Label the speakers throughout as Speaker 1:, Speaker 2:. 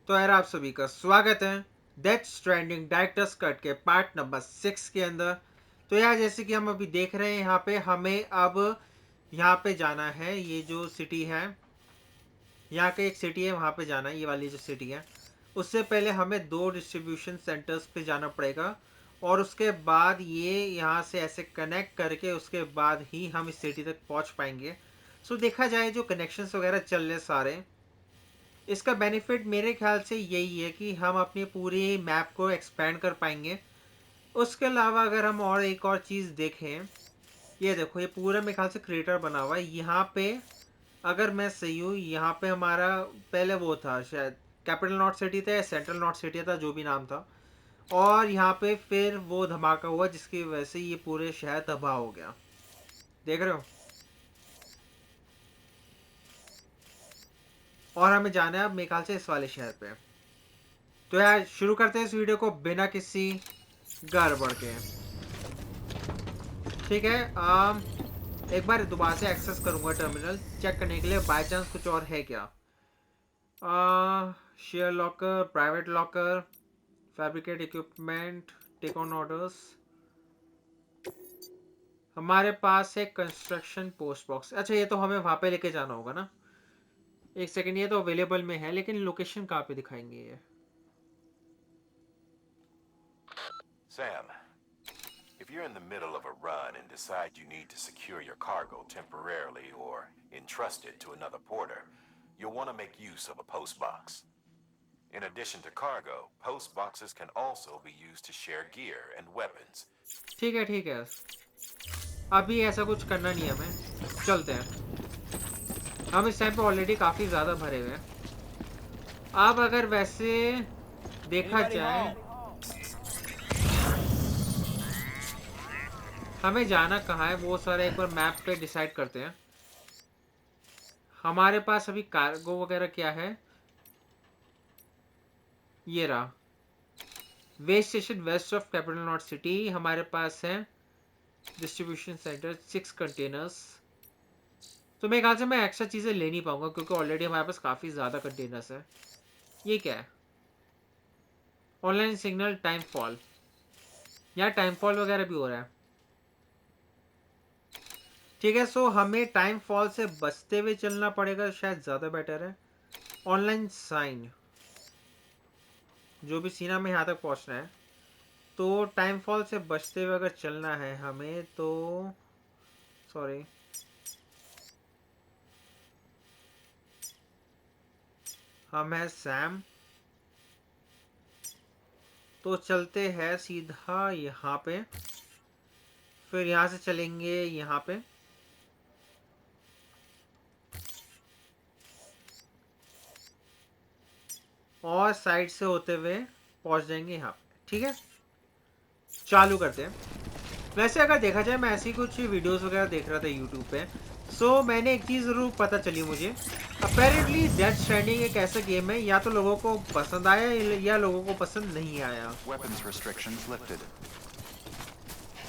Speaker 1: तो यार आप सभी का स्वागत है डेथ स्ट्रैंडिंग डायरेक्टर्स कट के पार्ट नंबर 6 के अंदर। तो यार जैसे कि हम अभी देख रहे हैं यहाँ पे हमें अब यहाँ पे जाना है। ये जो सिटी है, यहाँ का एक सिटी है, वहाँ पे जाना है। ये वाली जो सिटी है उससे पहले हमें दो डिस्ट्रीब्यूशन सेंटर्स पे जाना पड़ेगा और उसके बाद ये यहाँ से ऐसे कनेक्ट करके उसके बाद ही हम इस सिटी तक पहुँच पाएंगे। सो देखा जाए जो कनेक्शंस वगैरह चल रहे सारे, इसका बेनिफिट मेरे ख्याल से यही है कि हम अपनी पूरी मैप को एक्सपेंड कर पाएंगे। उसके अलावा अगर हम और एक और चीज़ देखें, ये देखो ये पूरा मेरे ख्याल से क्रेटर बना हुआ है यहाँ पे। अगर मैं सही हूँ यहाँ पे हमारा पहले वो था शायद कैपिटल नॉर्थ सिटी था या सेंट्रल नॉर्थ सिटी था, जो भी नाम था। और यहाँ पे फिर वो धमाका हुआ जिसकी वजह से ये पूरे शहर तबाह हो गया। देख रहे हो? और हमें जाना है अब मेरे ख्याल से इस वाले शहर पे। तो यार शुरू करते हैं इस वीडियो को बिना किसी गड़बड़ के। ठीक है। एक बार दोबारा से एक्सेस करूंगा टर्मिनल चेक करने के लिए, बाय चांस कुछ और है क्या। Share locker, private locker, fabricate equipment, take on orders. हमारे पास है कंस्ट्रक्शन पोस्ट बॉक्स। अच्छा ये तो हमें वहां पे लेके जाना होगा ना। एक सेकंड, ये तो अवेलेबल में है लेकिन लोकेशन कहाँ पे दिखाएंगे ये।
Speaker 2: Sam, if you're in the middle of a run and decide you need to secure your cargo temporarily or entrust it to another porter, you'll want to make use of a post box. In addition to cargo, post boxes can also be used to share gear and weapons.
Speaker 1: ठीक है ठीक है, अभी ऐसा कुछ करना नहीं है हमें, चलते हैं। हम इस टाइम पे ऑलरेडी काफ़ी ज़्यादा भरे हुए हैं। अब अगर वैसे देखा जाए हमें जाना कहाँ है वो सारा एक बार मैप पे डिसाइड करते हैं। हमारे पास अभी कार्गो वगैरह क्या है, ये रहा west station west of capital north city. हमारे पास है डिस्ट्रीब्यूशन सेंटर 6 कंटेनर्स। तो मेरे ख्याल से मैं एक्स्ट्रा चीज़ें ले नहीं पाऊंगा क्योंकि ऑलरेडी हमारे पास काफ़ी ज़्यादा कंटेनर्स है। ये क्या है? ऑनलाइन सिग्नल टाइम फॉल, यहाँ टाइम फॉल वगैरह भी हो रहा है। ठीक है, सो हमें टाइम फॉल से बचते हुए चलना पड़ेगा, शायद ज़्यादा बेटर है। ऑनलाइन साइन, जो भी सीना में यहाँ तक पहुँचना है, तो टाइम फॉल से बचते हुए अगर चलना है हमें तो सॉरी हम हैं सैम, तो चलते हैं सीधा यहाँ पे, फिर यहाँ से चलेंगे यहाँ पे और साइड से होते हुए पहुँच जाएंगे यहाँ पे। ठीक है, चालू करते हैं। वैसे अगर देखा जाए मैं ऐसी कुछ वीडियोस वगैरह देख रहा था यूट्यूब पे, सो मैंने एक चीज़ ज़रूर पता चली मुझे। अपेरेंटली डेथ स्ट्रैंडिंग एक ऐसा गेम है या तो लोगों को पसंद आया या लोगों को पसंद नहीं आया।
Speaker 3: Weapons restrictions lifted.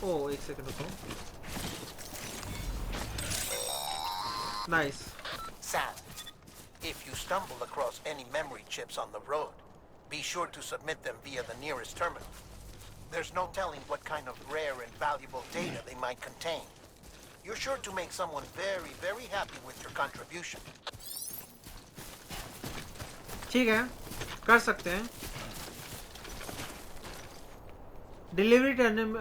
Speaker 1: ओ एक सेकंड रुको। Nice.
Speaker 4: Sam, if you stumble across any memory chips on the road, be sure to submit them via the nearest terminal. There's no telling what kind of rare and valuable data they might contain. You're sure to make someone very, very happy with your contribution.
Speaker 1: ठीक है, कर सकते हैं। Delivery terminal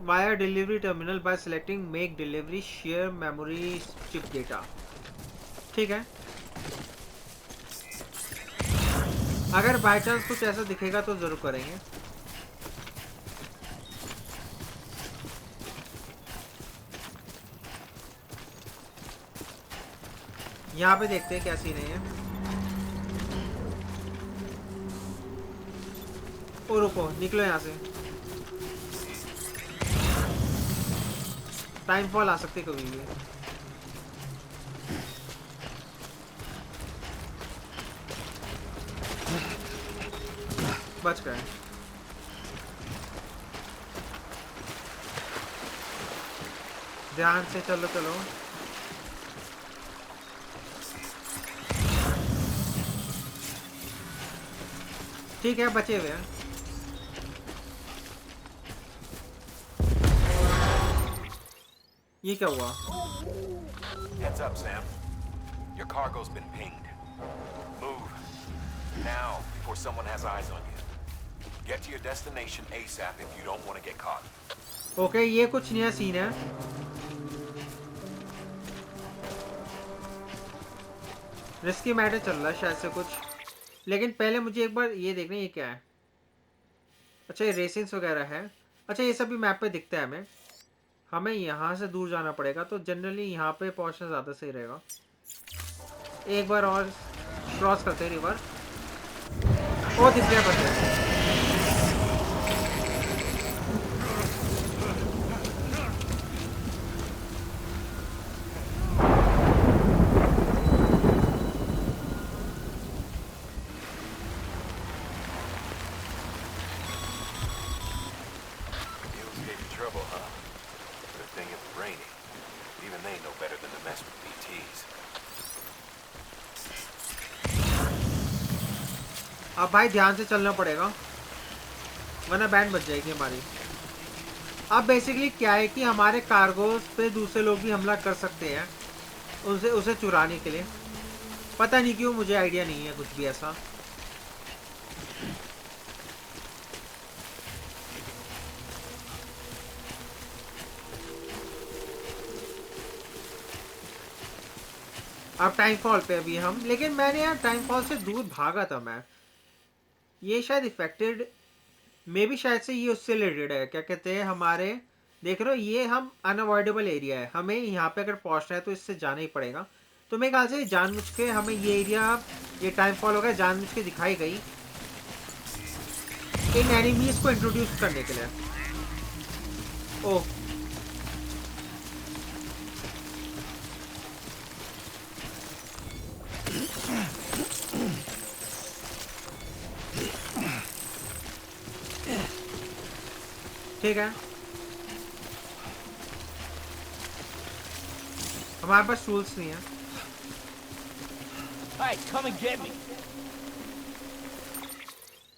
Speaker 1: via delivery terminal bye selecting make delivery share memory chip data. ठीक है, अगर by chance कुछ ऐसा दिखेगा तो ज़रूर करेंगे। यहाँ पे देखते हैं क्या सीन है। ओ रुको, निकलो यहाँ से। टाइम फॉल आ सकते कभी भी। बच गए। ध्यान से चलो चलो। ठीक है, बचे हुए हैं। ये क्या हुआ?
Speaker 2: Heads up, Sam. Your cargo's been pinged. Move. Now, before someone has eyes on you. Get to your destination ASAP if you don't want to get caught.
Speaker 1: Okay, ये कुछ नया सीन है। रिस्की मैटर चल रहा है शायद से कुछ, लेकिन पहले मुझे एक बार ये देखना ये क्या है। अच्छा, ये रेसिंग्स वगैरह है। अच्छा, ये सब भी मैप पे दिखता है हमें। हमें यहाँ से दूर जाना पड़ेगा, तो जनरली यहाँ पे पहुँचना ज़्यादा सही रहेगा। एक बार और क्रॉस करते हैं रिवर। ओ, दिख गया बंदे।
Speaker 2: Mules gave you trouble, huh? Good thing it was raining. Even they know better than to mess with BTs.
Speaker 1: अब भाई ध्यान से चलना पड़ेगा, वरना बैंड बच जाएगी हमारी। अब बेसिकली क्या है कि हमारे कार्गोस पे दूसरे लोग भी हमला कर सकते हैं उसे चुराने के लिए। पता नहीं क्यों, मुझे आइडिया नहीं है कुछ भी ऐसा। अब टाइम फॉल पे अभी हम, लेकिन मैंने यार टाइम फॉल से दूर भागा था मैं। ये शायद इफेक्टेड, मे भी शायद से ये उससे रिलेटेड है। क्या कहते हैं हमारे, देख रहे हो ये हम अनअवॉइडेबल एरिया है, हमें यहाँ पे अगर पहुँचना है तो इससे जाना ही पड़ेगा। तो मेरे ख्याल से जानबूझ के हमें ये एरिया, ये टाइम फॉल हो गया जानबूझ के दिखाई गई इन एनिमीज को इंट्रोड्यूस करने के लिए। ओह, ठीक है, हमारे पास टूल्स नहीं है।
Speaker 5: Hey, come and get me.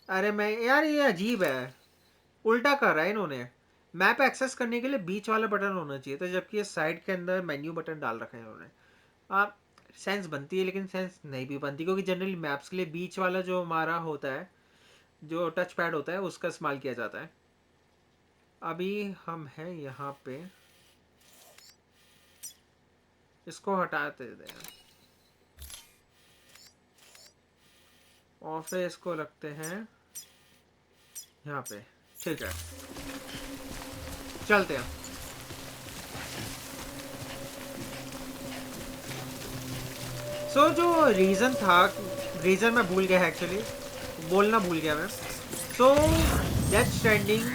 Speaker 1: अरे मैं यार, ये अजीब है, उल्टा कर रहा है इन्होंने। मैप एक्सेस करने के लिए बीच वाला बटन होना चाहिए था, जबकि ये साइड के अंदर मेन्यू बटन डाल रखे हैं इन्होंने। आप सेंस बनती है, लेकिन सेंस नहीं भी बनती, क्योंकि जनरली मैप्स के लिए बीच वाला जो हमारा होता है, जो टच पैड होता है, उसका इस्तेमाल किया जाता है। अभी हम हैं यहाँ पे, इसको हटाते दें और फिर इसको रखते हैं यहाँ पे। ठीक है, चलते हैं। सो जो रीज़न था, रीज़न मैं भूल गया एक्चुअली, बोलना भूल गया मैं। सो डेथ स्ट्रैंडिंग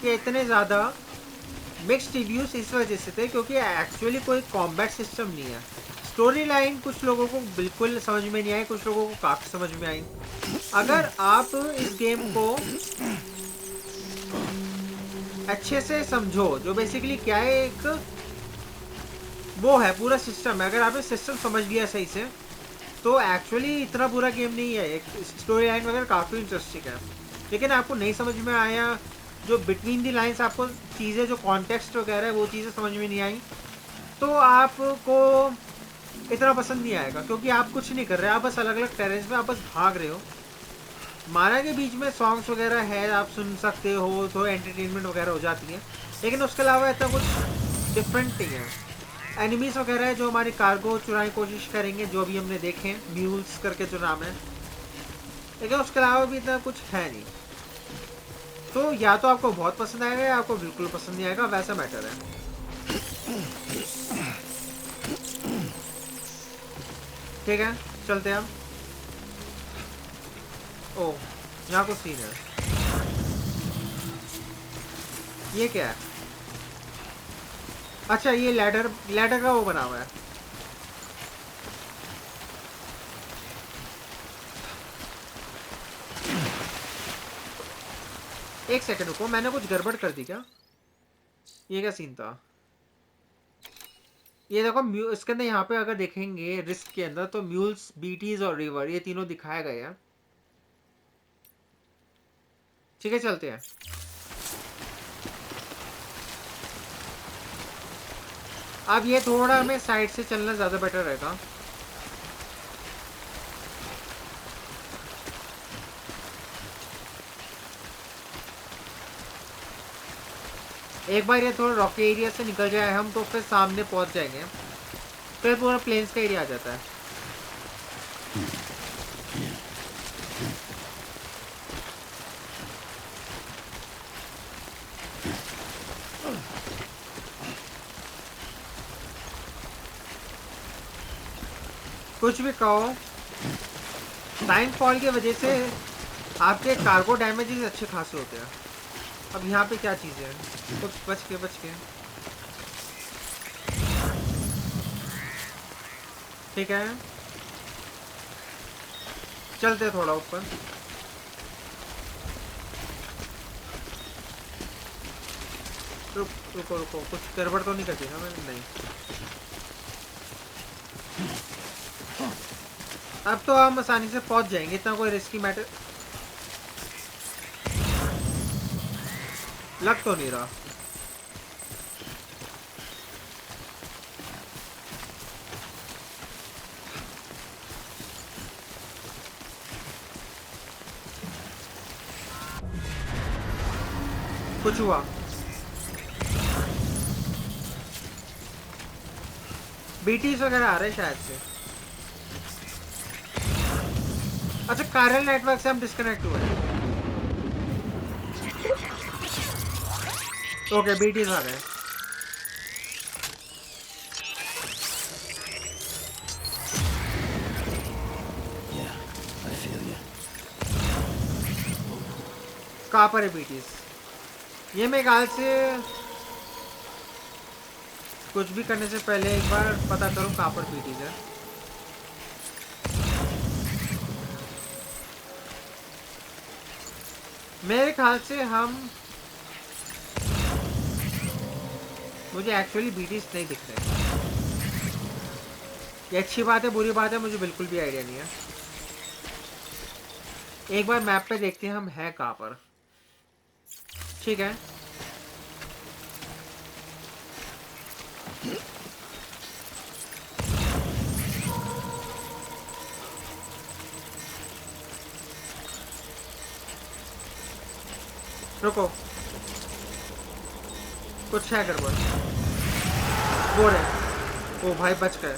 Speaker 1: के इतने ज़्यादा मिक्स्ड रिव्यूज इस वजह से थे क्योंकि एक्चुअली कोई कॉम्बैट सिस्टम नहीं है। स्टोरी लाइन कुछ लोगों को बिल्कुल समझ में नहीं आई, कुछ लोगों को काफ़ी समझ में आई। अगर आप इस गेम को अच्छे से समझो, जो बेसिकली क्या है, एक वो है पूरा सिस्टम है, अगर आप इस सिस्टम समझ लिया सही से तो एक्चुअली इतना बुरा गेम नहीं है। एक स्टोरी लाइन वगैरह काफ़ी इंटरेस्टिंग है, लेकिन आपको नहीं समझ में आया, जो बिटवीन दी लाइंस आपको चीज़ें, जो कॉन्टेक्स्ट वगैरह है, वो चीज़ें समझ में नहीं आई, तो आपको इतना पसंद नहीं आएगा, क्योंकि आप कुछ नहीं कर रहे, आप बस अलग अलग टेरेस में आप बस भाग रहे हो। माना के बीच में सॉन्ग्स वगैरह है, आप सुन सकते हो, तो एंटरटेनमेंट वगैरह हो जाती है, लेकिन उसके अलावा इतना कुछ डिफरेंट नहीं है। एनिमीज वगैरह है जो हमारी कार्गो चुराने की कोशिश करेंगे, जो भी हमने देखे, म्यूल्स करके जो नाम है, लेकिन उसके अलावा भी इतना कुछ है नहीं। तो या तो आपको बहुत पसंद आएगा या आपको बिल्कुल पसंद नहीं आएगा, वैसा मैटर है। ठीक है, चलते हैं हम। ओह, यहाँ कुछ सीन है। ये क्या है? अच्छा, ये लैडर का वो बना हुआ है। एक सेकंड रुको, मैंने कुछ गड़बड़ कर दी क्या? ये क्या सीन था? ये देखो, इसके अंदर यहाँ पे अगर देखेंगे रिस्क के अंदर, तो म्यूल्स, बीटीज और रिवर, ये तीनों दिखाए गए हैं। ठीक है चलते हैं। अब ये थोड़ा हमें साइड से चलना ज़्यादा बेटर रहेगा। एक बार ये थोड़ा रॉकी एरिया से निकल जाए हम तो फिर सामने पहुंच जाएंगे, फिर पूरा प्लेन्स का एरिया आ जाता है। कुछ भी कहो, टाइम फॉल की वजह से आपके कार्गो डैमेजेस अच्छे खासे होते हैं। अब यहाँ पे क्या चीज़ है? कुछ बच के ठीक है, चलते थोड़ा ऊपर। रुको, कुछ गड़बड़ तो नहीं कर दी ना मैंने? नहीं। अब तो हम आसानी से पहुंच जाएंगे, इतना कोई रिस्की मैटर लग तो नहीं रहा। कुछ हुआ? बीटीज वगैरह आ रहे हैं शायद से। अच्छा, कार्यल नेटवर्क से हम डिस्कनेक्ट हुए हैं। ओके, बीटीज आ रहे हैं। कहाँ पर है बीटीज? ये मेरे ख्याल से कुछ भी करने से पहले एक बार पता करूं कहाँ पर बीटीज है। मेरे ख्याल से मुझे एक्चुअली बीटीज नहीं दिख रहे। ये अच्छी बात है बुरी बात है मुझे बिल्कुल भी आइडिया नहीं है। एक बार मैप पे देखते हैं हम हैं कहाँ पर। ठीक है, रुको, कुछ है गड़बड़। वो रहे, ओ भाई बच गए।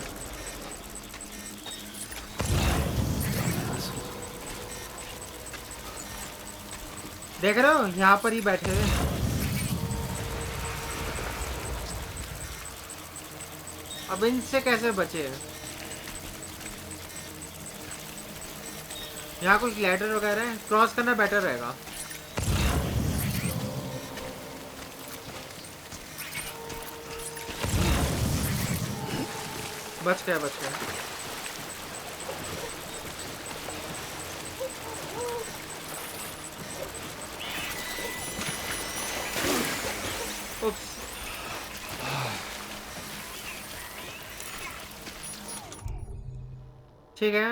Speaker 1: देख रहे हो यहाँ पर ही बैठे हैं। अब इनसे कैसे बचे? यहाँ कुछ लैडर वगैरह है, क्रॉस करना बेटर रहेगा। बच गया। उप्स। ठीक है।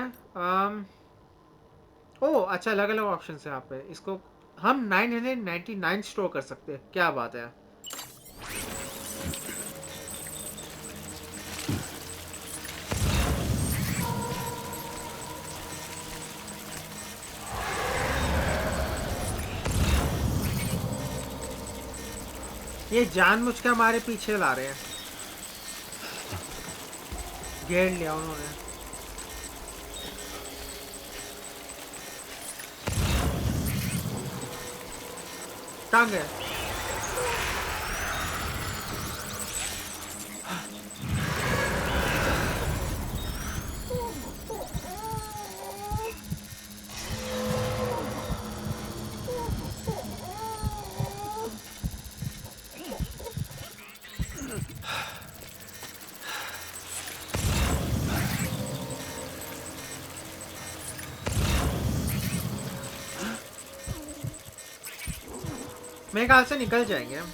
Speaker 1: ओ अच्छा, अलग अलग ऑप्शन है यहाँ पे। इसको हम 999 स्टोर कर सकते हैं, क्या बात है। ये जानबूझ के हमारे पीछे ला रहे हैं। घेर लिया उन्होंने। कहाँ गए? मेरे ख्याल से निकल जाएंगे हम।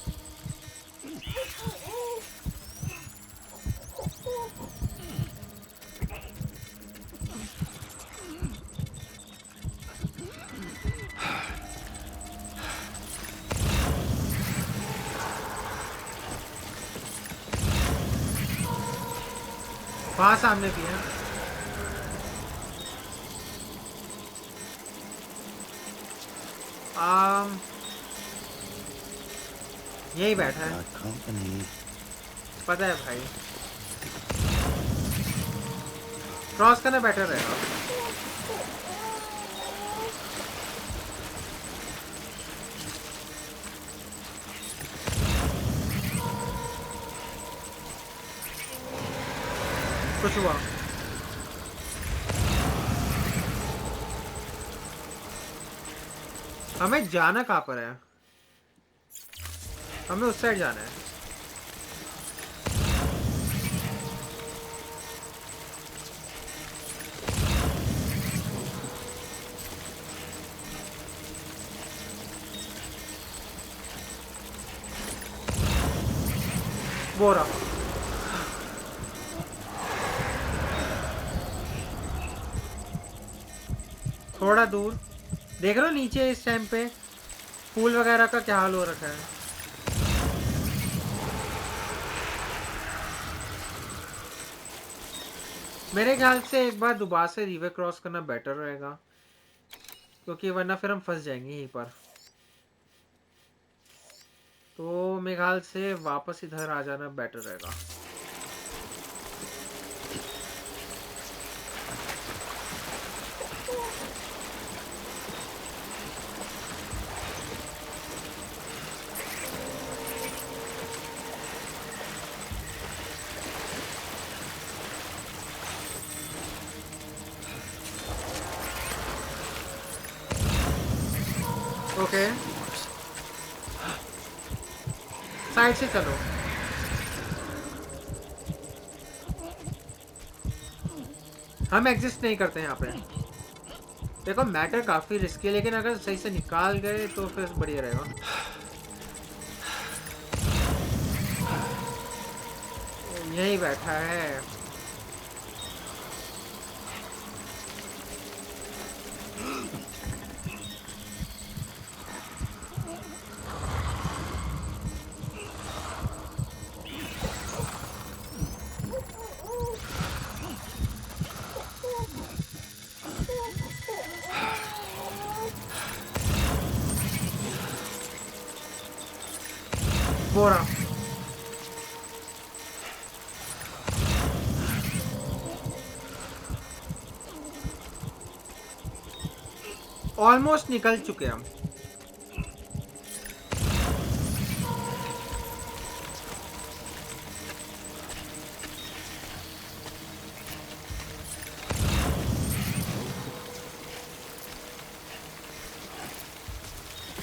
Speaker 1: वहां सामने भी है। यही बैठा है, पता है भाई। क्रॉस करना बेटर रहेगा। कुछ हुआ? हमें जाना कहाँ पर है? हमें उस साइड जाना है। वो रहा। थोड़ा दूर देख रहे हो नीचे इस टाइम पे पूल वगैरह का क्या हाल हो रखा है। मेरे ख्याल से एक बार दोबारा से रिवर क्रॉस करना बेटर रहेगा, क्योंकि वरना फिर हम फंस जाएंगे यहीं पर। तो मेरे ख्याल से वापस इधर आ जाना बेटर रहेगा। ओके, साइड से चलो। हम एग्जिस्ट नहीं करते यहाँ पे। देखो मैटर काफी रिस्की है, लेकिन अगर सही से निकाल गए तो फिर बढ़िया रहेगा। यही बैठा है। बोरा ऑलमोस्ट निकल चुके हम।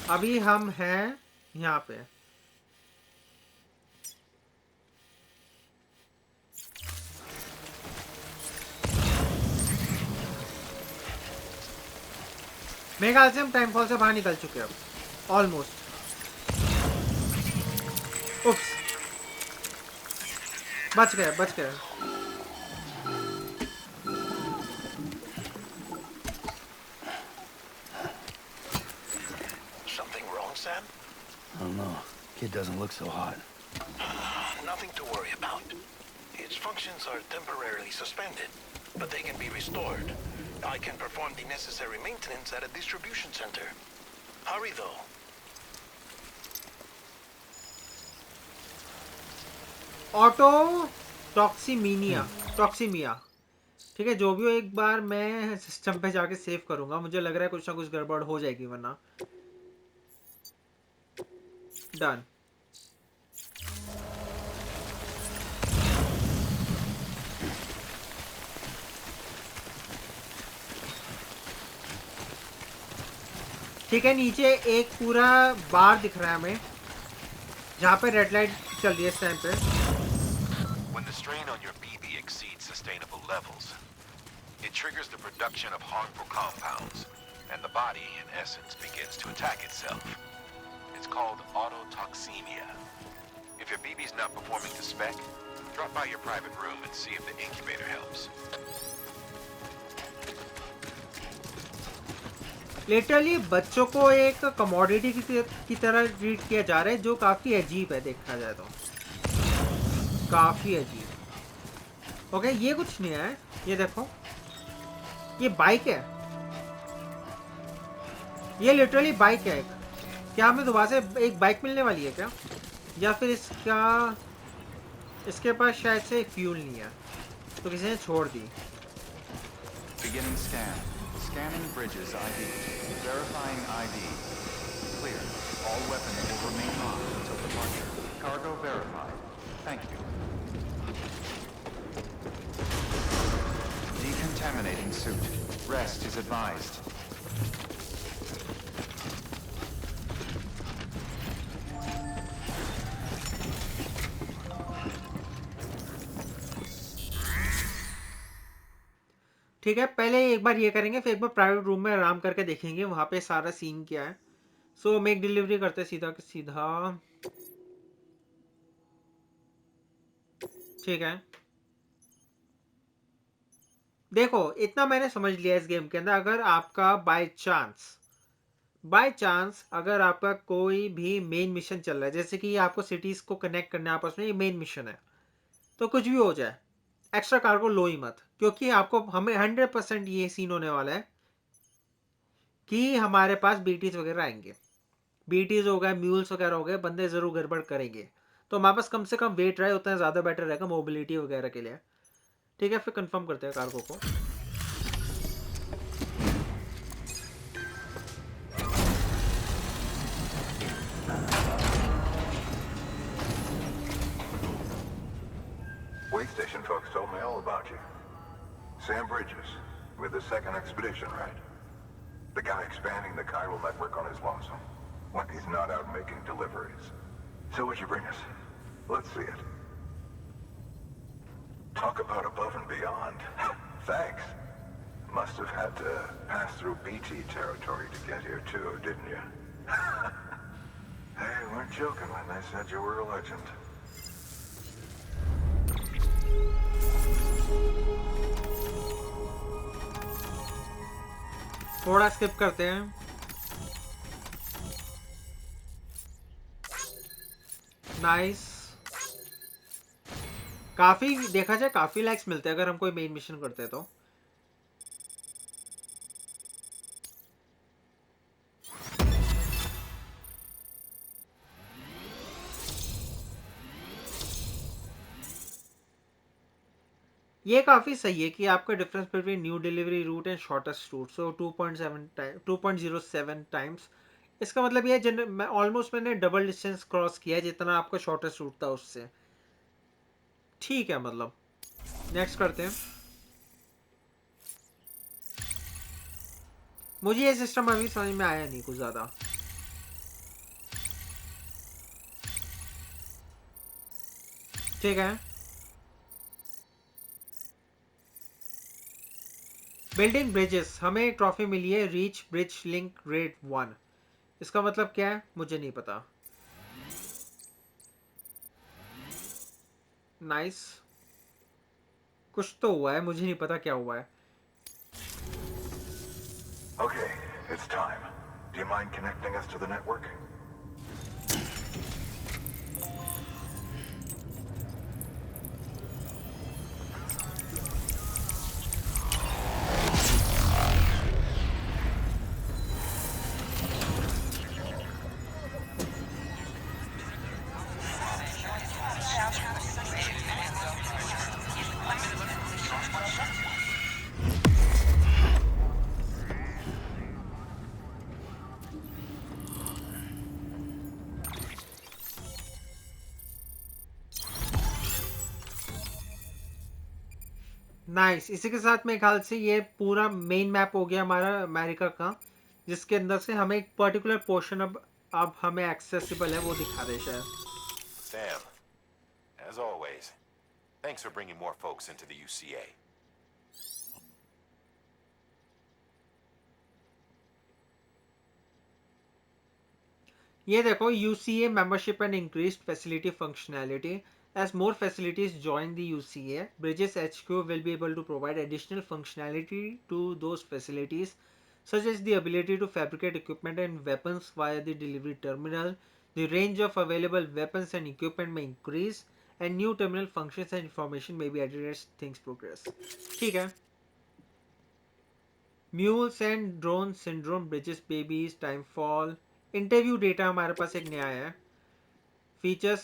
Speaker 1: अभी हम हैं यहाँ पे। मेरे ख्याल से हम टाइम फॉल से बाहर निकल चुके हैं अब ऑलमोस्ट। उप्स, बच गए बच गए।
Speaker 4: Something wrong, Sam?
Speaker 3: I don't know. Kid doesn't look so hot.
Speaker 4: Nothing to worry about. Its functions are temporarily suspended, but they can be restored. I can perform the necessary maintenance at a distribution center. Hurry, though.
Speaker 1: Auto toxaemia ठीक है, जो भी हो, एक बार मैं system पे जाके save करूंगा। मुझे लग रहा है कुछ ना कुछ गड़बड़ हो जाएगी वरना। डन। ठीक है, नीचे एक पूरा बार दिख रहा है हमें, जहाँ पे रेड लाइट चल रही है इस टाइम पे।
Speaker 2: When the strain on your BB exceeds sustainable levels, it triggers the production of harmful compounds, and the body, in essence, begins to attack itself. It's called autotoxemia. If your BB's not performing to spec, drop by your private room and see if the incubator helps.
Speaker 1: Literally बच्चों को एक commodity की तरह treat किया जा रहा है, जो काफी अजीब है देखा जाए तो। काफी अजीब। ओके, ये कुछ नहीं है। ये देखो, ये बाइक है, ये लिटरली बाइक है एक। क्या हमें दोबारा से एक बाइक मिलने वाली है क्या? या फिर इसके पास शायद से फ्यूल नहीं है, तो किसी ने छोड़ दी।
Speaker 5: Beginning scan. Scanning bridges ID. Verifying ID. Clear. All weapons will remain locked until departure. Cargo verified. Thank you. Decontaminating suit. Rest is advised.
Speaker 1: ठीक है, पहले एक बार ये करेंगे, फिर एक बार प्राइवेट रूम में आराम करके देखेंगे वहां पे सारा सीन क्या है। सो मेक डिलीवरी करते सीधा सीधा। ठीक है, देखो इतना मैंने समझ लिया इस गेम के अंदर। अगर आपका बाय चांस अगर आपका कोई भी मेन मिशन चल रहा है, जैसे कि आपको सिटीज को कनेक्ट करना है आपस में, ये मेन मिशन है, तो कुछ भी हो जाए एक्स्ट्रा कार्गो लो ही मत, क्योंकि आपको हमें 100% ये सीन होने वाला है कि हमारे पास बीटीज वगैरह आएंगे। बीटीज हो गए, म्यूल्स वगैरह हो गए, बंदे जरूर गड़बड़ करेंगे, तो हमारे पास कम से कम वेट रहे उतना ज़्यादा बेटर रहेगा मोबिलिटी वगैरह के लिए। ठीक है, फिर कंफर्म करते हैं कार्गो को।
Speaker 6: Way station folks told me all about you. Sam Bridges, with the second expedition, right? The guy expanding the chiral network on his lonesome, when he's not out making deliveries. So what'd you bring us? Let's see it. Talk about above and beyond. Thanks. Must have had to pass through BT territory to get here too, didn't you? They weren't joking when they said you were a legend.
Speaker 1: थोड़ा skip करते हैं। Nice, काफी देखा जाए काफी likes मिलते हैं अगर हम कोई मेन मिशन करते हैं तो। ये काफी सही है कि आपका difference between new delivery route and shortest route, so 2.07 times. इसका मतलब ये मैं ऑलमोस्ट मैंने डबल डिस्टेंस क्रॉस किया है जितना आपका शॉर्टेस्ट रूट था उससे। ठीक है, मतलब नेक्स्ट करते हैं। मुझे ये सिस्टम अभी समझ में आया नहीं कुछ ज्यादा। ठीक है, बिल्डिंग ब्रिजेस, हमें एक ट्रॉफी मिली है, रीच ब्रिज लिंक रेट 1। इसका मतलब क्या है मुझे नहीं पता। नाइस, कुछ तो हुआ है, मुझे नहीं पता क्या हुआ है।
Speaker 6: Okay, it's time. Do you mind connecting us to the network?
Speaker 1: Nice, इसी के साथ मेरे ख्याल से ये पूरा मेन मैप हो गया हमारा अमेरिका का, जिसके अंदर से हमें एक पर्टिकुलर पोर्शन अब हमें एक्सेसिबल है, वो दिखा रहे शायद।
Speaker 2: Sam, as always, thanks for bringing more folks into the UCA.
Speaker 1: ये देखो, UCA membership and increased facility functionality. As more facilities join the UCA, Bridges HQ will be able to provide additional functionality to those facilities, such as the ability to fabricate equipment and weapons via the delivery terminal. The range of available weapons and equipment may increase, and new terminal functions and information may be added as things progress. ठीक है. Mules and drone syndrome, bridges babies, timefall, interview data हमारे पास एक नया है. Features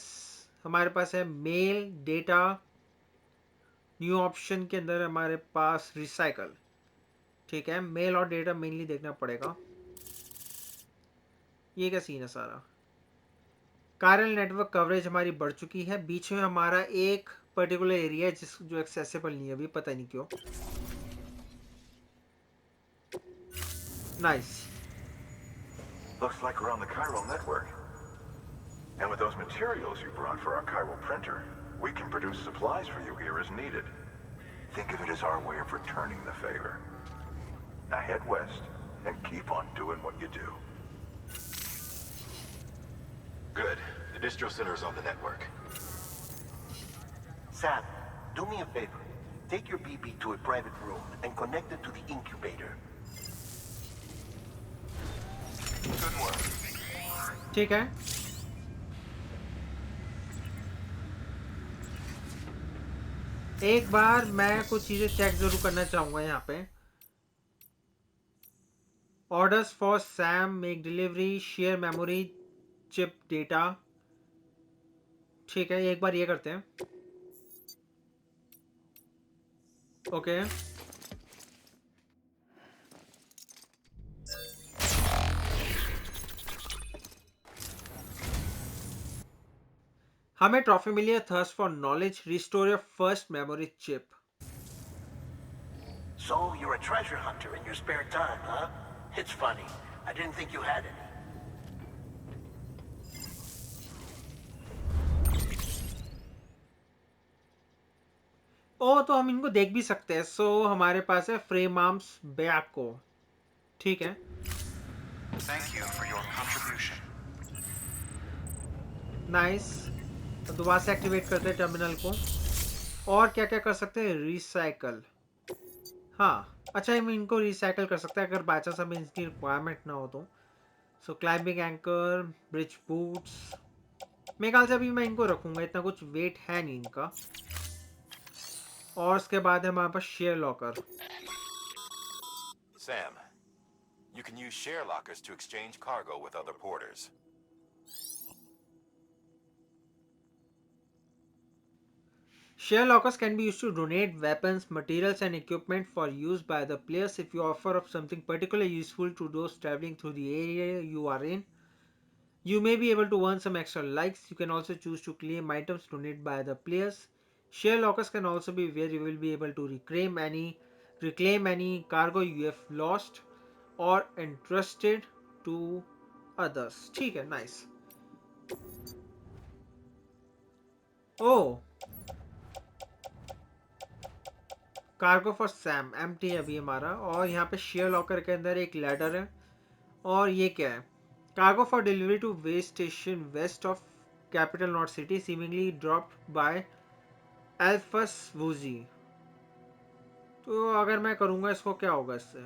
Speaker 1: हमारे पास है mail data. New option के अंदर हमारे पास रिसाइकल. ठीक है, मेल और डेटा मेनली देखना पड़ेगा. ये क्या सीन है सारा. कारल नेटवर्क कवरेज हमारी बढ़ चुकी है. बीच में हमारा एक पर्टिकुलर एरिया है जो एक्सेसिबल नहीं है अभी, पता नहीं क्यों. Nice.
Speaker 6: Looks like we're on the chiral network. And with those materials you brought for our chiral printer, we can produce supplies for you here as needed. Think of it as our way of returning the favor. Now head west and keep on doing what you do.
Speaker 2: Good. The distro center is on the network.
Speaker 4: Sam, do me a favor. Take your BB to a private room and connect it to the incubator.
Speaker 2: Good work.
Speaker 1: ठीक है. एक बार मैं कुछ चीजें check जरूर करना चाहूंगा यहाँ पे. Orders for Sam, make delivery, share memory chip data. ठीक है, एक बार ये करते हैं. ओके. हमें ट्रॉफी मिली है thirst for knowledge, restore your first memory chip.
Speaker 4: So, you're a treasure hunter in your spare time, huh? It's funny. I didn't think you had any.
Speaker 1: ओ, तो हम इनको देख भी सकते हैं. सो हमारे पास है फ्रेम आर्म्स बैक को. ठीक है.
Speaker 5: Thank you for your contribution.
Speaker 1: Nice. तो दोबारा से एक्टिवेट करते हैं टर्मिनल को. और क्या क्या कर सकते हैं. रिसाइकल. हाँ, अच्छा, हम इनको रिसाइकल कर सकते हैं अगर बाई चांस हमें इसकी रिक्वायरमेंट ना हो तो. सो क्लाइंबिंग एंकर, ब्रिज बूट्स. मेरे ख्याल से अभी मैं इनको रखूंगा, इतना कुछ वेट है नहीं इनका. और उसके बाद है हमारे पास share locker.
Speaker 2: Sam, you can use share lockers to exchange cargo with other porters.
Speaker 1: Share lockers can be used to donate weapons, materials, and equipment for use by the players. If you offer up something particularly useful to those traveling through the area you are in, you may be able to earn some extra likes. You can also choose to claim items donated by the players. Share lockers can also be where you will be able to reclaim any cargo you have lost or entrusted to others. ठीक है, nice. Oh, cargo for Sam empty है अभी हमारा. और यहाँ पे share locker के अंदर एक लैडर है. और ये क्या है. Cargo for delivery to west station west of capital not City seemingly dropped by Elfus Woozy. तो अगर मैं करूँगा इसको क्या होगा इससे.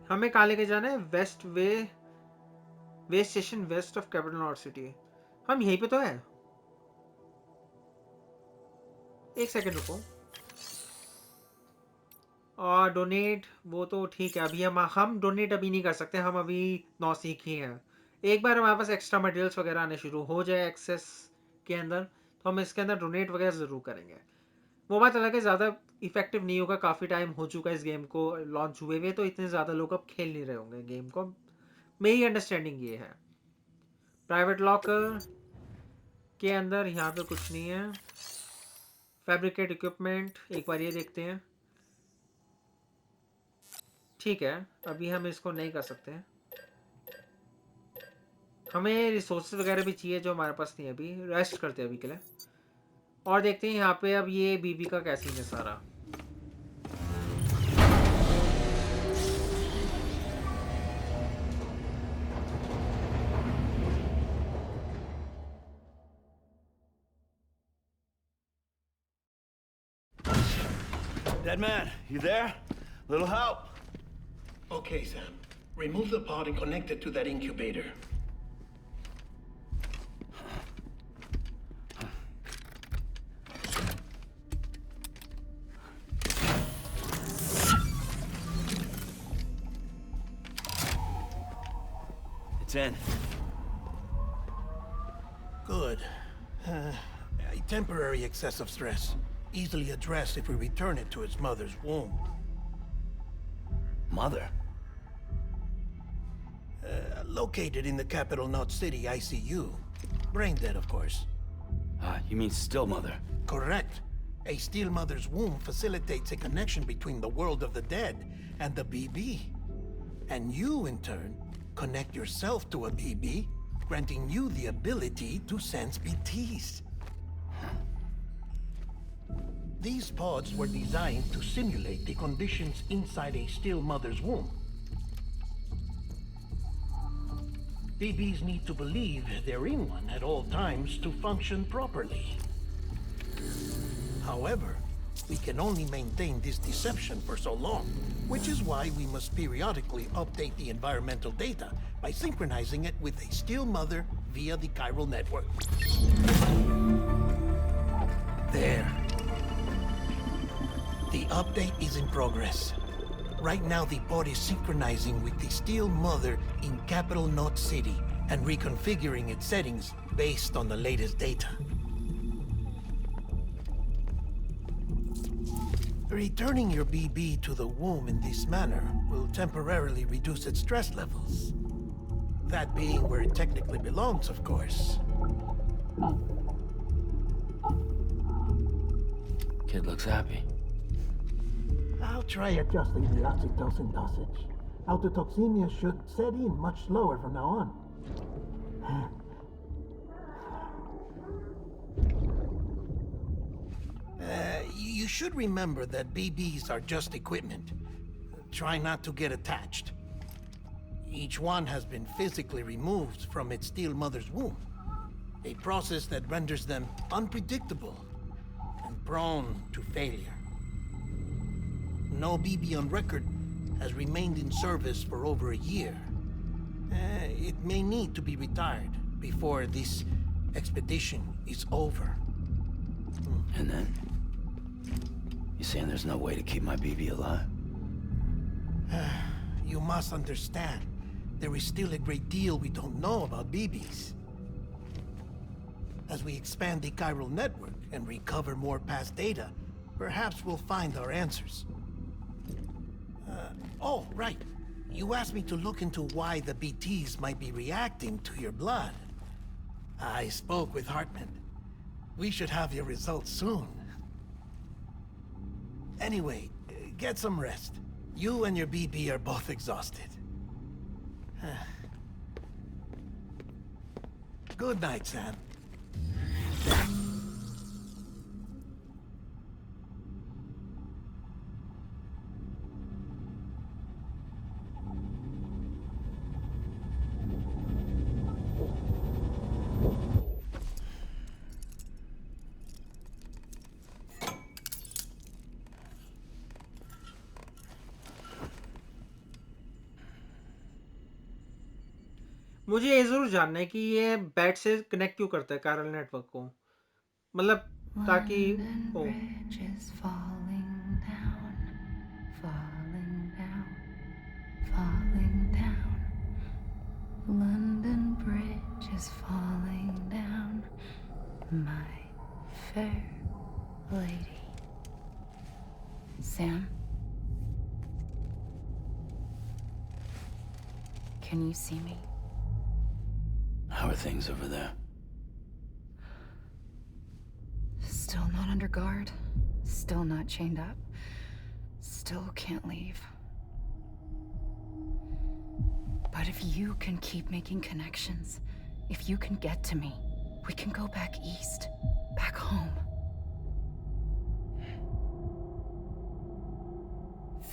Speaker 1: हमें कहाँ लेके जाना है. West station west of capital not city. हम यहीं पे तो है. एक सेकंड रुको. और डोनेट वो तो ठीक है. अभी हम डोनेट अभी नहीं कर सकते. हम अभी नौसीख ही हैं. एक बार हमारे पास एक्स्ट्रा मटेरियल्स वगैरह आने शुरू हो जाए एक्सेस के अंदर तो हम इसके अंदर डोनेट वगैरह ज़रूर करेंगे. वो बात अलग है, ज़्यादा इफेक्टिव नहीं होगा. काफ़ी टाइम हो चुका है इस गेम को लॉन्च हुए हुए, तो इतने ज़्यादा लोग अब खेल नहीं रहे होंगे गेम को. मेरी अंडरस्टैंडिंग ये है. प्राइवेट लॉकर के अंदर यहाँ पे कुछ नहीं है. फैब्रिकेट इक्विपमेंट एक बार ये देखते हैं. ठीक है, अभी हम इसको नहीं कर सकते. हमें रिसोर्सेज वगैरह भी चाहिए जो हमारे पास नहीं है. अभी रेस्ट करते हैं अभी के लिए. और देखते हैं यहाँ पे अब ये बीबी का क्या सीन है सारा.
Speaker 3: Dead man, you there? Little help?
Speaker 4: Okay, Sam. Remove the pod and connect it to that incubator.
Speaker 3: It's in.
Speaker 4: Good. A temporary excessive stress. Easily addressed if we return it to its mother's womb.
Speaker 3: Mother?
Speaker 4: Located in the capital Knot City ICU. Brain dead, of course.
Speaker 3: You mean still mother?
Speaker 4: Correct. A still mother's womb facilitates a connection between the world of the dead and the BB. And you, in turn, connect yourself to a BB, granting you the ability to sense BTs. These pods were designed to simulate the conditions inside a still mother's womb. BBs need to believe they're in one at all times to function properly. However, we can only maintain this deception for so long, which is why we must periodically update the environmental data by synchronizing it with a still mother via the chiral network. There. The update is in progress. Right now, the pod is synchronizing with the still mother in capital Knot City and reconfiguring its settings based on the latest data. Returning your BB to the womb in this manner will temporarily reduce its stress levels. That being where it technically belongs, of course.
Speaker 3: Kid looks happy.
Speaker 4: I'll try adjusting the oxytocin dosage. Autotoxemia should set in much slower from now on. You should remember that BBs are just equipment. Try not to get attached. Each one has been physically removed from its still mother's womb. A process that renders them unpredictable and prone to failure. No BB on record has remained in service for over a year. It may need to be retired before this expedition is over.
Speaker 3: And then? You saying there's no way to keep my BB alive?
Speaker 4: You must understand, there is still a great deal we don't know about BBs. As we expand the chiral network and recover more past data, perhaps we'll find our answers. Oh, right. You asked me to look into why the BTs might be reacting to your blood. I spoke with Hartman. We should have your results soon. Anyway, get some rest. You and your BB are both exhausted. Good night, Sam.
Speaker 1: मुझे ये ज़रूर जानना है कि ये bat से connect क्यों करता है कायरल नेटवर्क को, मतलब ताकि ओ
Speaker 7: Bridge is falling down, falling down, falling down. London Bridge is falling down, my fair lady. Sam? Can you see me?
Speaker 3: How are things over there?
Speaker 7: Still not under guard, still not chained up, still can't leave. But if you can keep making connections, if you can get to me, we can go back east, back home.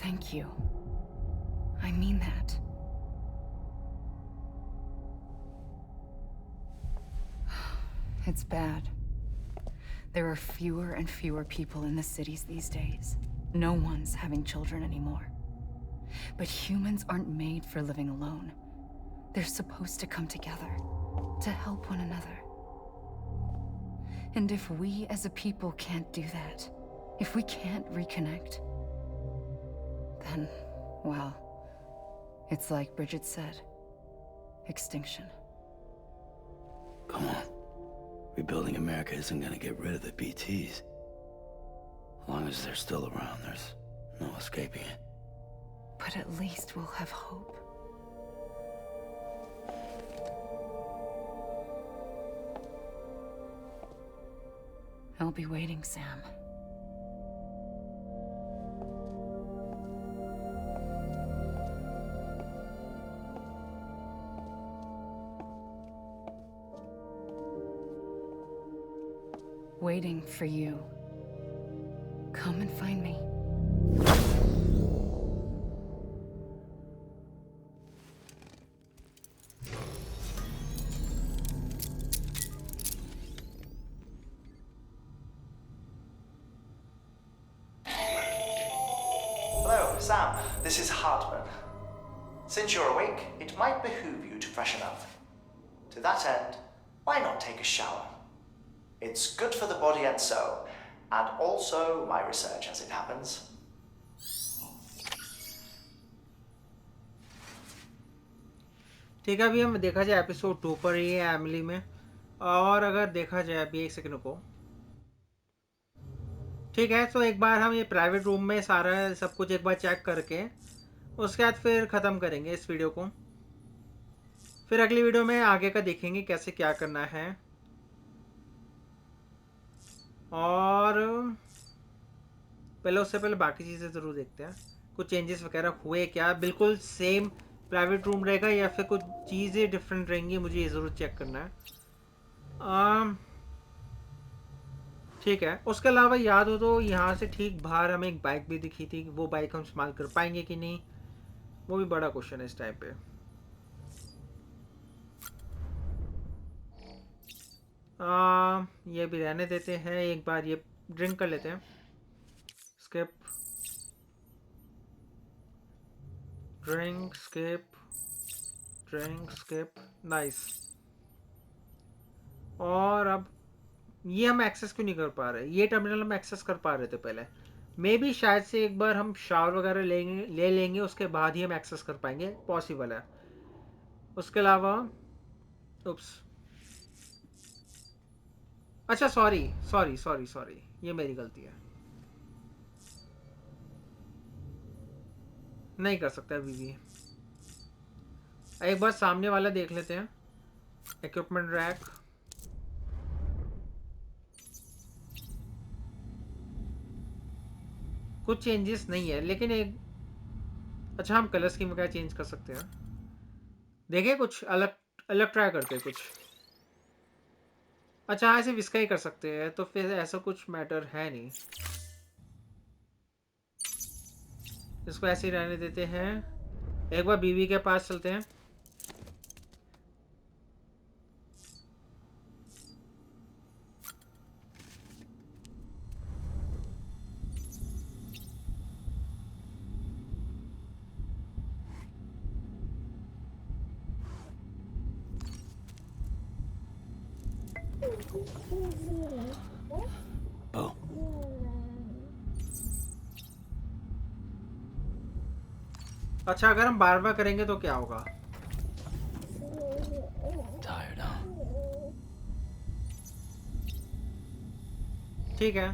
Speaker 7: Thank you. I mean that. It's bad. There are fewer and fewer people in the cities these days. No one's having children anymore. But humans aren't made for living alone. They're supposed to come together, to help one another. And if we as a people can't do that, if we can't reconnect, then, well, it's like Bridget said, extinction.
Speaker 3: Come on. Rebuilding America isn't gonna get rid of the BTs. As long as they're still around, there's no escaping it.
Speaker 7: But at least we'll have hope. I'll be waiting, Sam. Waiting for you. Come and find me.
Speaker 8: Hello, Sam. This is Hartman. Since you're awake, it might behoove you to freshen up. To that end, why not take a shower? It's good for the body and soul, and also my research as it happens.
Speaker 1: ठीक है, अभी हम देखा जाए episode 2 पर ही है Emily में, और अगर देखा जाए अभी एक सेकंड को, ठीक है। तो एक बार हम ये प्राइवेट रूम में सारा सब कुछ एक बार चेक करके उसके बाद फिर ख़त्म करेंगे इस वीडियो को। फिर अगली वीडियो में आगे का देखेंगे कैसे क्या करना है, और पहले उससे पहले बाकी चीज़ें ज़रूर देखते हैं कुछ चेंजेस वगैरह हुए क्या, बिल्कुल सेम प्राइवेट रूम रहेगा या फिर कुछ चीज़ें डिफरेंट रहेंगी, मुझे ये ज़रूर चेक करना है। ठीक है। उसके अलावा याद हो तो यहाँ से ठीक बाहर हमें एक बाइक भी दिखी थी, वो बाइक हम इस्तेमाल कर पाएंगे कि नहीं, वो भी बड़ा क्वेश्चन है इस टाइम पे। ये भी रहने देते हैं, एक बार ये ड्रिंक कर लेते हैं। Skip, drink, skip, drink, skip, nice. और अब ये हम एक्सेस क्यों नहीं कर पा रहे? ये टर्मिनल हम एक्सेस कर पा रहे थे पहले, मे बी शायद से एक बार हम शावर वगैरह ले लेंगे उसके बाद ही हम एक्सेस कर पाएंगे, पॉसिबल है। उसके अलावा उप्स, अच्छा सॉरी सॉरी सॉरी सॉरी, ये मेरी गलती है, नहीं कर सकता अभी भी। एक बार सामने वाला देख लेते हैं, इक्विपमेंट रैक, कुछ चेंजेस नहीं है लेकिन एक, अच्छा हम कलर स्कीम वगैरह चेंज कर सकते हैं, देखिए कुछ अलग अलग ट्राई करते हैं कुछ। अच्छा हाँ, ऐसे विस्का ही कर सकते हैं, तो फिर ऐसा कुछ मैटर है नहीं, इसको ऐसे ही रहने देते हैं। एक बार बीवी के पास चलते हैं।
Speaker 3: Oh.
Speaker 1: अच्छा अगर हम बार बार करेंगे तो क्या होगा?
Speaker 3: Tired, huh?
Speaker 1: ठीक है,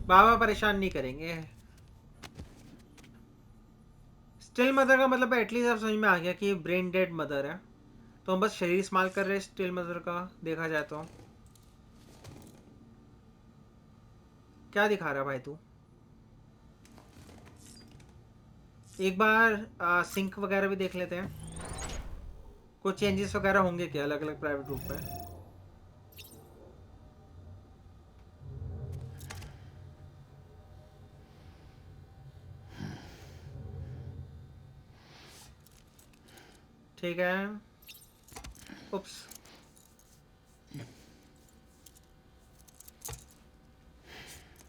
Speaker 1: बाबा परेशान नहीं करेंगे। स्टिल मदर का मतलब एटलीस्ट अब समझ में आ गया कि ब्रेन डेड मदर है, तो हम बस शरीर इस्तेमाल कर रहे हैं स्टिल मदर का, देखा जाए तो। क्या दिखा रहा है भाई तू? एक बार सिंक वगैरह भी देख लेते हैं, कुछ चेंजेस वगैरह होंगे क्या अलग अलग प्राइवेट रूप में। ठीक है, उप्स,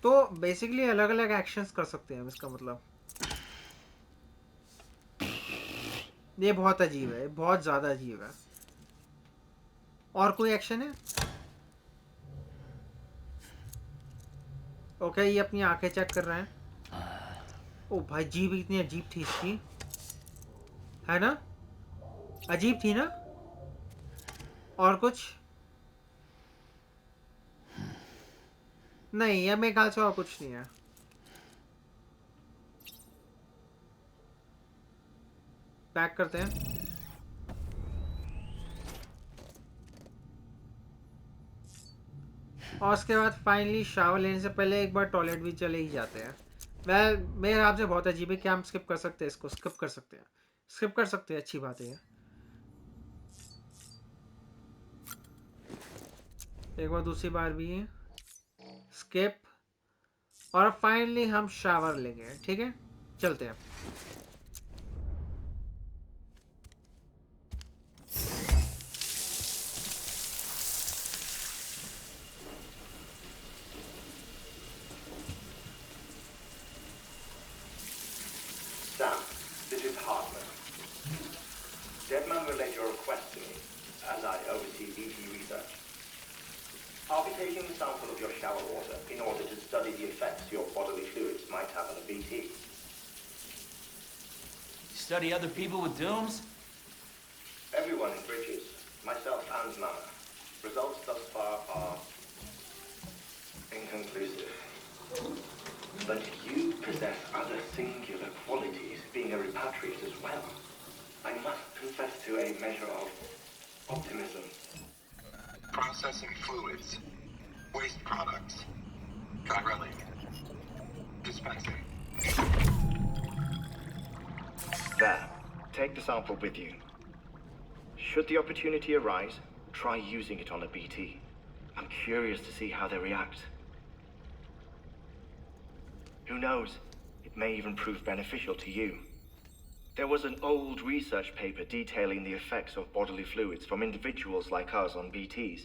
Speaker 1: तो बेसिकली अलग अलग एक्शंस कर सकते हैं इसका मतलब। ये बहुत अजीब है, बहुत ज्यादा अजीब है। और कोई एक्शन है? ओके, ये अपनी आंखें चेक कर रहे हैं। ओ भाई, जीभ इतनी अजीब थी इसकी, है ना? अजीब थी ना? और कुछ नहीं है मेरे ख्याल से, और कुछ नहीं है। पैक करते हैं। और उसके बाद फाइनली शावर लेने से पहले एक बार टॉयलेट भी चले ही जाते हैं। मेरे हिसाब से बहुत अजीब है। क्या हम स्किप कर सकते हैं इसको? स्किप कर सकते हैं, स्किप कर सकते हैं, अच्छी बात है। एक बार दूसरी बार भी स्किप। और अब फाइनली हम शावर लेंगे, ठीक है? चलते हैं।
Speaker 9: Sam, this is Hartman. Deadman relayed your request to me, as I oversee BT research. I'll be taking a sample of your shower water in order to study the effects your bodily fluids might have on a BT.
Speaker 3: Study other people with dooms?
Speaker 9: Everyone in Bridges, myself and Mama. Results thus far are inconclusive. But you possess other singular qualities, being a repatriate as well. I must confess to a measure of optimism.
Speaker 6: Processing fluids. Waste products. Chirelli. Dispensing.
Speaker 9: There. Take the sample with you. Should the opportunity arise, try using it on a BT. I'm curious to see how they react. Who knows? It may even prove beneficial to you. There was an old research paper detailing the effects of bodily fluids from individuals like us on BTs.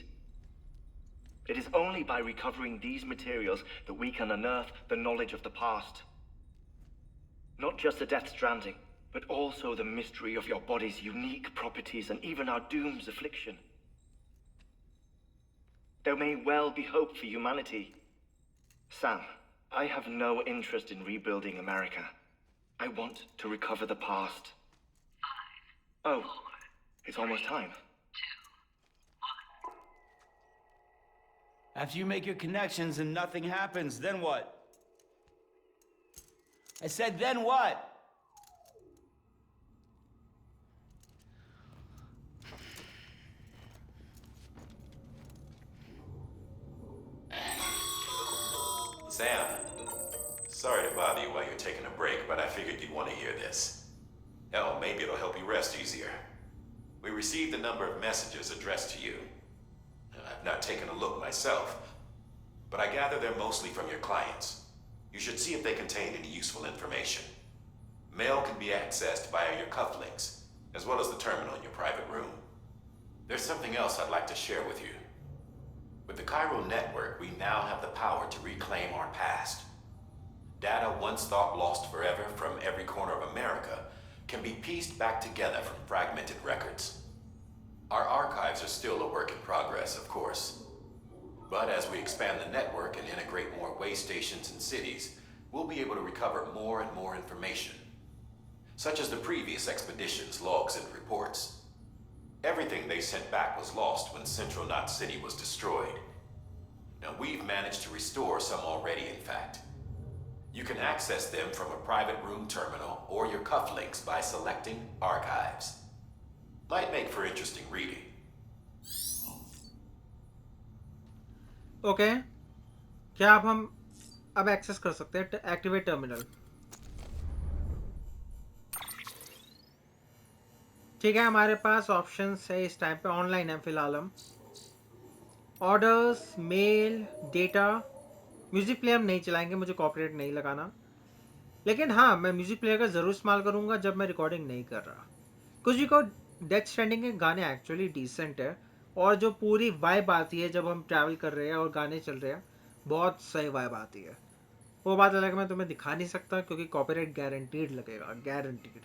Speaker 9: It is only by recovering these materials that we can unearth the knowledge of the past. Not just the Death Stranding, but also the mystery of your body's unique properties and even our doom's affliction. There may well be hope for humanity. Sam, I have no interest in rebuilding America. I want to recover the past. 5, 4, oh, it's almost time.
Speaker 3: 2, 1. After you make your connections and nothing happens, then what? I said, then what?
Speaker 2: Sam, sorry to bother you while you're taking a break, but I figured you'd want to hear this. Hell, maybe it'll help you rest easier. We received a number of messages addressed to you. I've not taken a look myself, but I gather they're mostly from your clients. You should see if they contain any useful information. Mail can be accessed via your cufflinks, as well as the terminal in your private room. There's something else I'd like to share with you. With the chiral network, we now have the power to reclaim our past. Data once thought lost forever from every corner of America can be pieced back together from fragmented records. Our archives are still a work in progress, of course. But as we expand the network and integrate more way stations and cities, we'll be able to recover more and more information, such as the previous expedition's logs and reports. Everything they sent back was lost when Central Knot City was destroyed. Now, we've managed to restore some already, in fact. You can access them from a private room terminal or your cufflinks by selecting Archives. Might make for interesting reading.
Speaker 1: Okay, क्या अब access कर सकते हैं activate terminal? ठीक है, हमारे पास options है इस टाइम पे। ऑनलाइन है फिलहाल हम। Orders, mail, data. Music player नहीं चलाएंगे, मुझे कॉपीराइट नहीं लगाना। लेकिन हाँ, मैं म्यूजिक प्लेयर का ज़रूर इस्तेमाल करूँगा जब मैं रिकॉर्डिंग नहीं कर रहा। कुछ भी को डेथ स्ट्रैंडिंग के गाने एक्चुअली डिसेंट है, और जो पूरी वाइब आती है जब हम ट्रैवल कर रहे हैं और गाने चल रहे हैं, बहुत सही वाइब आती है। वो बात अलग मैं तुम्हें दिखा नहीं सकता क्योंकि कॉपीराइट गारंटीड लगेगा, गारंटीड।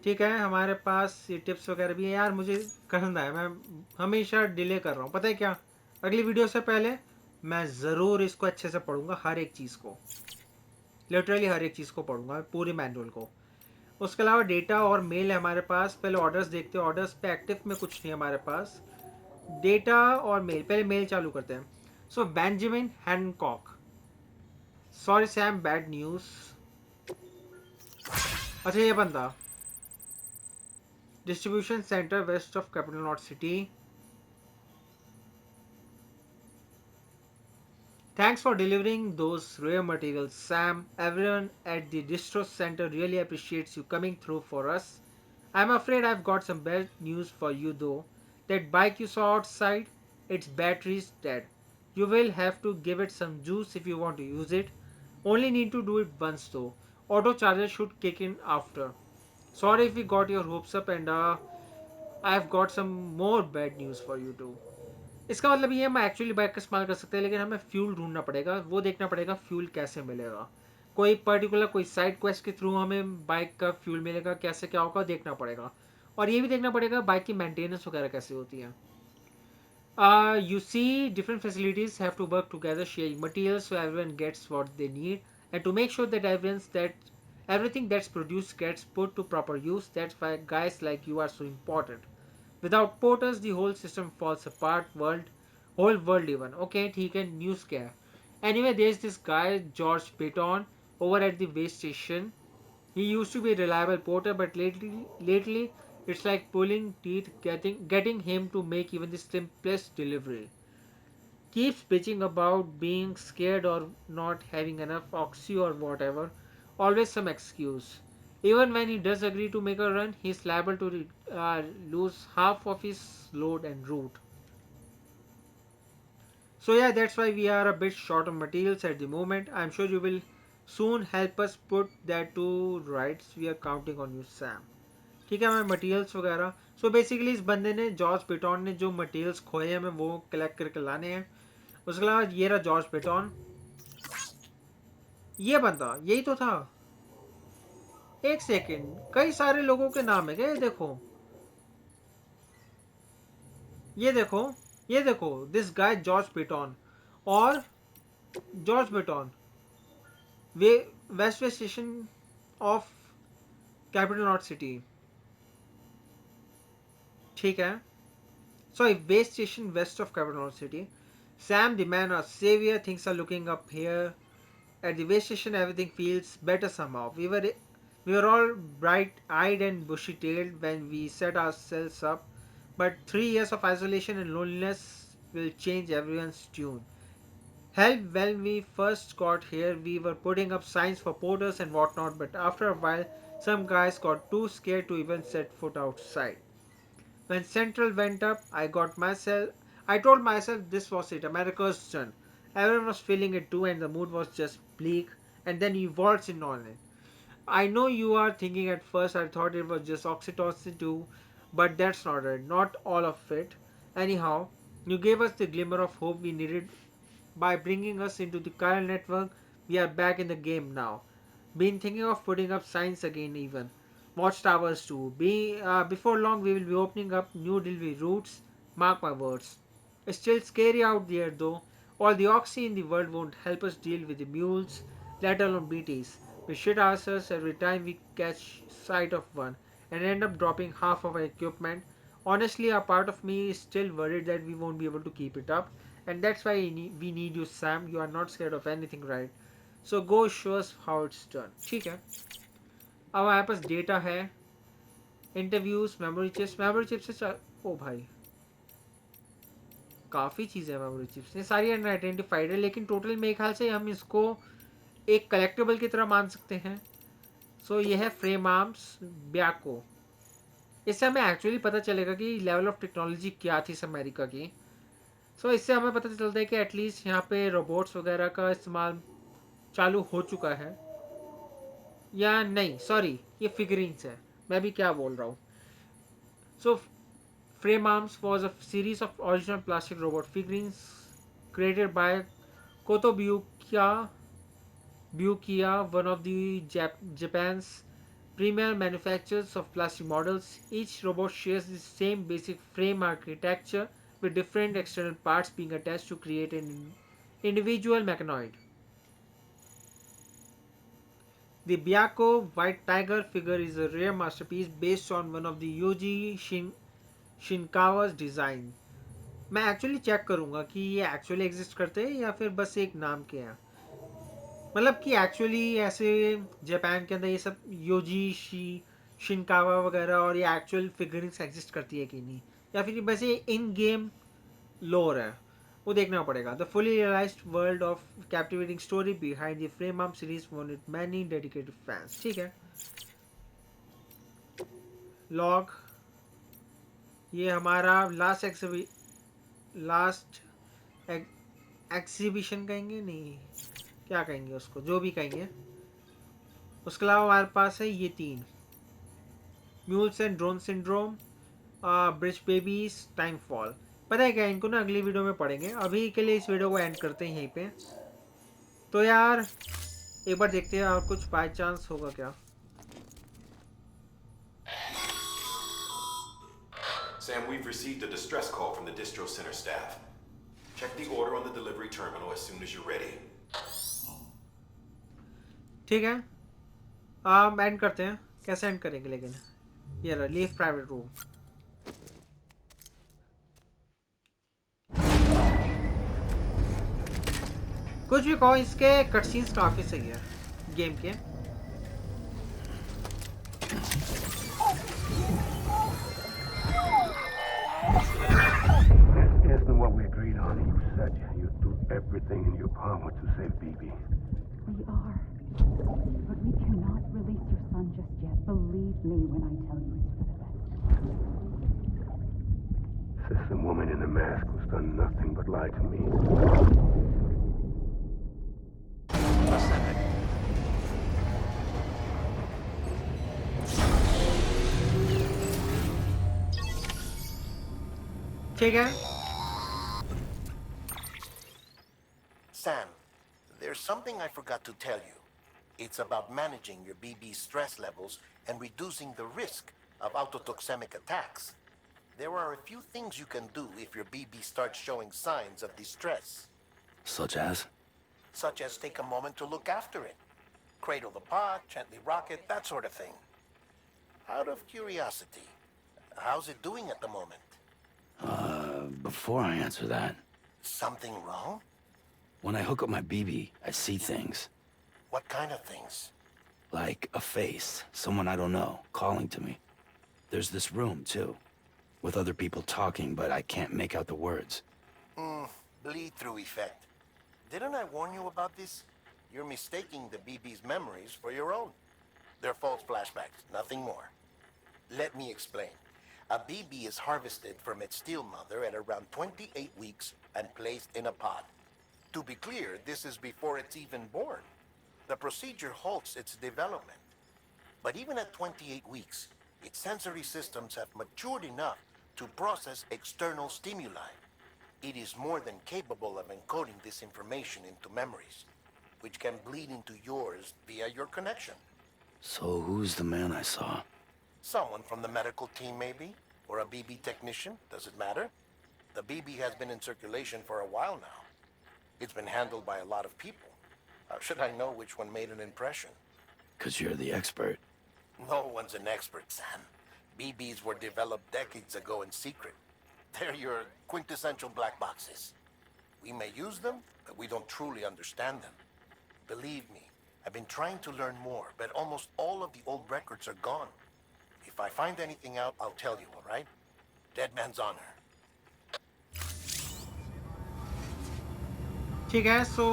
Speaker 1: ठीक है, हमारे पास ये टिप्स वगैरह भी है यार। मुझे करना है, मैं हमेशा डिले कर रहा हूँ। पता है क्या, अगली वीडियो से पहले मैं ज़रूर इसको अच्छे से पढ़ूंगा, हर एक चीज़ को, लिटरली हर एक चीज़ को पढ़ूंगा, पूरे मैनुअल को। उसके अलावा डेटा और मेल है हमारे पास। पहले ऑर्डर्स देखते हैं। ऑर्डर्स पे एक्टिव में कुछ नहीं है हमारे पास। डेटा और मेल, पहले मेल चालू करते हैं। So Benjamin Hancock, sorry Sam, bad news. अच्छा, ये बंदा, distribution centre west of capital not City. Thanks for delivering those rare materials, Sam. Everyone at the distro center really appreciates you coming through for us. I'm afraid I've got some bad news for you though. That bike you saw outside, its battery's dead. You will have to give it some juice if you want to use it. Only need to do it once though. Auto charger should kick in after. Sorry if we got your hopes up, and I've got some more bad news for you too. इसका मतलब ये हम actually bike का इस्तेमाल कर सकते हैं, लेकिन हमें फ्यूल ढूंढना पड़ेगा। वो देखना पड़ेगा फ्यूल कैसे मिलेगा। कोई पर्टिकुलर कोई साइड क्वेस्ट के थ्रू हमें बाइक का फ्यूल मिलेगा, कैसे क्या होगा देखना पड़ेगा। और ये भी देखना पड़ेगा बाइक की मेंटेनेंस वगैरह कैसे होती है। You see, different facilities have to work together, sharing materials so everyone gets what they need, and to make sure that everything that's produced gets put to proper use. That's why guys like you are so important. Without porters, the whole system falls apart. Whole world even. Okay, ठीक है, news क्या है? Anyway, there's this guy George Beton over at the waste station. He used to be a reliable porter, but lately it's like pulling teeth getting him to make even the simplest delivery. Keeps bitching about being scared or not having enough oxy or whatever. Always some excuse. Even when he does agree to make a run, he's liable to lose half of his load and route. So yeah, that's why we are a bit short on materials at the moment. I'm sure you will soon help us put that to rights. We are counting on you, Sam. ठीक है, हमें materials वगैरह, so basically इस बंदे ने, George पिटॉन ने, जो materials खोए हैं हमें वो कलेक्ट करके लाने हैं। उसके अलावा ये रहा जॉर्ज पिटॉन, ये बंदा यही तो था। एक सेकंड, कई सारे लोगों के नाम है क्या? ये देखो, ये देखो, ये देखो, दिस गाय जॉर्ज पिटॉन और George Piton, way west station of capital not City. ठीक है, sorry, base station west of capital city. Sam, the man, our savior, things are looking up here. At the way station, everything feels better somehow. We were all bright-eyed and bushy-tailed when we set ourselves up, but 3 years of isolation and loneliness will change everyone's tune. Hell, when we first got here, we were putting up signs for porters and whatnot, but after a while, some guys got too scared to even set foot outside. When Central went up, I told myself this was it, America's turn. Everyone was feeling it too, and the mood was just bleak. And then you waltz in on it. I know you are thinking at first I thought it was just oxytocin too, but that's not it. Not all of it. Anyhow, you gave us the glimmer of hope we needed by bringing us into the chiral network. We are back in the game now. Been thinking of putting up signs again even. Watchtowers too. Before long we will be opening up new delivery routes. Mark my words. It's still scary out there though. All the oxy in the world won't help us deal with the mules, let alone BTs. We shit ourselves every time we catch sight of one and end up dropping half of our equipment. Honestly, a part of me is still worried that we won't be able to keep it up, and that's why we need you, Sam. You are not scared of anything, right? So go show us how it's done. ठीक है, अब हमारे पास data है, interviews, memory chips से ओ भाई, काफ़ी चीज़ें हैं मेमोरी चिप्स, ये सारी अनआइडेंटिफाइड है, लेकिन टोटल मेरे ख्याल से हम इसको एक कलेक्टेबल की तरह मान सकते हैं। सो ये है फ्रेम आर्म्स ब्याको। इससे हमें एक्चुअली पता चलेगा कि लेवल ऑफ टेक्नोलॉजी क्या थी इस अमेरिका की। सो इससे हमें पता चलता है कि एटलीस्ट यहाँ पे रोबोट्स वगैरह का इस्तेमाल चालू हो चुका है, या नहीं, सॉरी, ये फिगरिंग्स है, मैं भी क्या बोल रहा हूँ। So Frame Arms was a series of original plastic robot figurines created by Koto Byukiya, one of the Japan's premier manufacturers of plastic models. Each robot shares the same basic frame architecture with different external parts being attached to create an individual mechanoid. The Byako White Tiger figure is a rare masterpiece based on one of the Shinkawa's design. मैं actually check करूंगा कि ये actually exist करते हैं या फिर बस एक नाम के हैं, मतलब कि एक्चुअली ऐसे जापान के अंदर ये सब शिनकावा वगैरह और ये एक्चुअल फिगरिंग्स एग्जिस्ट करती है कि नहीं, या फिर बस ये इन गेम लोर है, वो देखना पड़ेगा. The fully realised world of captivating story behind the frame arm series wanted many dedicated fans. ठीक है. लॉग, ये हमारा लास्ट एग्जीबिशन कहेंगे, नहीं क्या कहेंगे उसको, जो भी कहेंगे. उसके अलावा हमारे पास है ये 3 mules and drone syndrome, bridge babies, time fall. पता है क्या, इनको ना अगली वीडियो में पढ़ेंगे. अभी के लिए इस वीडियो को एंड करते हैं यहीं पे. तो यार एक बार देखते हैं और कुछ बाय चांस होगा क्या.
Speaker 2: Sam, we've received a distress call from the distro center staff. Check the order on the delivery terminal as soon as you're ready.
Speaker 1: ठीक है, एंड करते हैं. कैसे एंड करेंगे लेकिन, ये रहा लीव प्राइवेट रूम. कुछ भी कहो, इसके कटसीन्स काफी सही है गेम के.
Speaker 10: Isn't what we agreed on. You said you'd do everything in your power to save BB.
Speaker 7: We are. But we cannot release your son just yet. Believe me when I tell you it's for the best.
Speaker 10: System woman in the mask who's done nothing but lie to me.
Speaker 1: ठीक है.
Speaker 4: Sam, there's something I forgot to tell you. It's about managing your BB stress levels and reducing the risk of autotoxemic attacks. There are a few things you can do if your BB starts showing signs of distress.
Speaker 3: Such as?
Speaker 4: Such as take a moment to look after it. Cradle the pot, gently rock it, that sort of thing. Out of curiosity, how's it doing at the moment?
Speaker 3: Before I answer that,
Speaker 4: Something wrong?
Speaker 3: when I hook up my BB, I see things.
Speaker 4: What kind of things?
Speaker 3: Like a face, someone I don't know, calling to me. There's this room, too, with other people talking, but I can't make out the words.
Speaker 4: Bleed-through effect. Didn't I warn you about this? You're mistaking the BB's memories for your own. They're false flashbacks, nothing more. Let me explain. A BB is harvested from its steel mother at around 28 weeks and placed in a pod. To be clear, this is before it's even born. The procedure halts its development. But even at 28 weeks, its sensory systems have matured enough to process external stimuli. It is more than capable of encoding this information into memories, which can bleed into yours via your connection.
Speaker 3: So who's the man I saw?
Speaker 4: Someone from the medical team, maybe? Or a BB technician? Does it matter? The BB has been in circulation for a while now. It's been handled by a lot of people. How should I know which one made an impression?
Speaker 3: 'Cause you're the expert.
Speaker 4: No one's an expert, Sam. BBs were developed decades ago in secret. They're your quintessential black boxes. We may use them, but we don't truly understand them. Believe me, I've been trying to learn more, but almost all of the old records are gone. If I find anything out, I'll tell you, all right? Dead man's honor.
Speaker 1: ठीक है. सो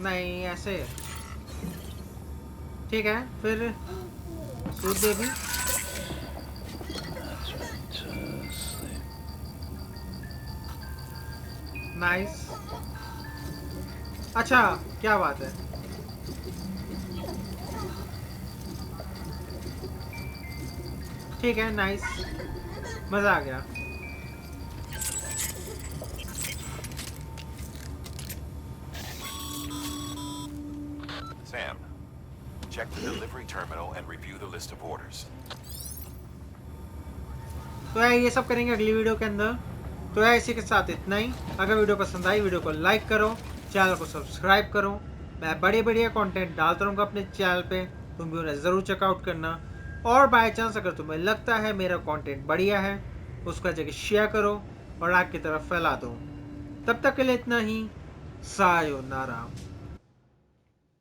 Speaker 1: नहीं ऐसे, ठीक है. फिर दूध दे भी. Nice. अच्छा, क्या बात है. ठीक है, नाइस, मजा आ गया।
Speaker 2: Sam, check the delivery terminal and review the list of orders.
Speaker 1: तो यार ये सब करेंगे अगली वीडियो के अंदर। तो यार इसी के साथ इतना ही। अगर वीडियो पसंद आई वीडियो को लाइक करो, चैनल को सब्सक्राइब करो। मैं बढ़िया कंटेंट डालता रहूँगा अपने चैनल पे, तुम भी उन्हें ज़रूर चेकआउट करना। और बाय चांस अगर तुम्हें लगता है मेरा कंटेंट बढ़िया है, उसका जगह शेयर करो और आगे की तरफ फैला दो। तब तक के लिए इतना ही। सायोनारा।